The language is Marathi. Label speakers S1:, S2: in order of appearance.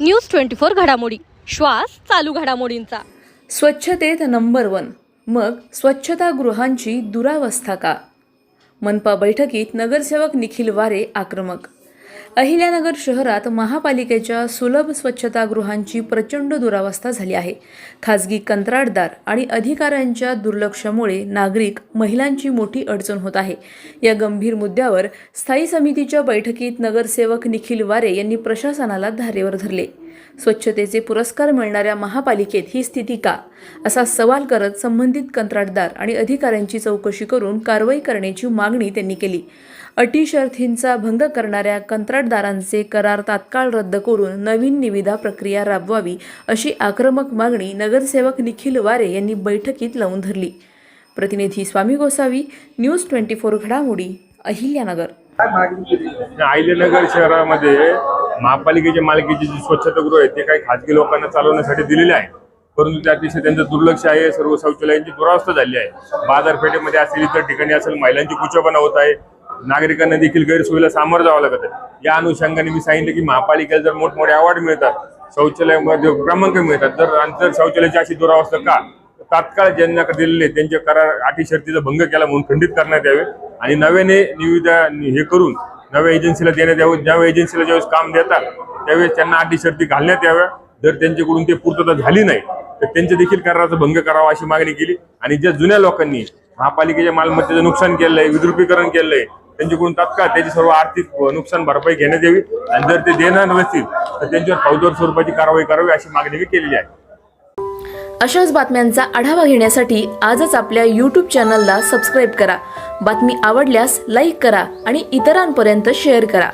S1: न्यूज 24 घडामोडी, श्वास चालू घडामोडींचा।
S2: स्वच्छतेत नंबर 1, मग स्वच्छतागृहांची दुरावस्था का? मनपा बैठकीत नगरसेवक निखिल वारे आक्रमक। अहिल्यानगर शहरात महापालिकेच्या सुलभ स्वच्छतागृहांची प्रचंड दुरावस्था झाली आहे। खाजगी कंत्राटदार आणि अधिकाऱ्यांच्या दुर्लक्षामुळे नागरिक, महिलांची मोठी अडचण होत आहे। या गंभीर मुद्द्यावर स्थायी समितीच्या बैठकीत नगरसेवक निखिल वारे यांनी प्रशासनाला धारेवर धरले। स्वच्छतेचे पुरस्कार मिळणाऱ्या महापालिकेत ही स्थिती का, असा सवाल करत संबंधित कंत्राटदार आणि अधिकाऱ्यांची चौकशी करून कारवाई करण्याची मागणी त्यांनी केली। अटी शर्थींचा भंग करणाऱ्या कंत्राटदारांचे करार तात्काळ रद्द करून नवीन निविदा प्रक्रिया राबवावी, अशी आक्रमक मागणी नगरसेवक निखिल वारे यांनी बैठकीत लावून धरली। प्रतिनिधी स्वामी गोसावी, न्यूज 24 घडामोडी, अहिल्यानगर।
S3: अहिल्यानगर शहरामध्ये महापालिकेच्या मालकीची जी स्वच्छतागृह आहे ते काही खाजगी लोकांना चालवण्यासाठी दिलेले आहे, परंतु त्या दिवशी त्यांचं दुर्लक्ष आहे। सर्व शौचालयांची दुरावस्था झाली आहे। बाजारपेठेमध्ये असेल, इतर ठिकाणी असेल, महिलांची कुचेपणा होत आहे। नागरिकांना देखील गैरसोयीला सामोरं जावं लागत आहे। या अनुषंगाने मी सांगितलं की महापालिकेला जर मोठमोठे अवॉर्ड मिळतात, शौचालयामध्ये क्रमांक मिळतात, तर शौचालयाची अशी दुरावस्था का, तात्काळ ज्यांना दिलेले त्यांचे करार अटी शर्तीचा भंग केला म्हणून खंडित करण्यात यावे आणि नव्याने निविदा हे करून नव्या एजन्सीला देण्यात यावं। ज्या एजन्सीला ज्यावेळेस काम देतात त्यावेळेस त्यांना अटी शर्ती घालण्यात याव्या। जर त्यांच्याकडून ते पूर्तता झाली नाही तर त्यांचे देखील कराराचा भंग करावा, अशी मागणी केली। आणि ज्या जुन्या लोकांनी महापालिकेच्या मालमत्तेचं नुकसान केलंय, विद्रुपीकरण केलंय, त्यांच्याकडून तात्काळ त्याची सर्व आर्थिक नुकसान भरपाई घेण्यात यावी आणि जर ते देणार नसतील तर त्यांच्यावर फौजदारी स्वरूपाची कारवाई करावी, अशी मागणी मी केलेली आहे।
S2: अशाच बातम्यांचा आढावा घेण्यासाठी आजच आपल्या YouTube चॅनलला सबस्क्राईब करा। बातमी आवडल्यास लाईक करा आणि इतरांपर्यंत शेअर करा।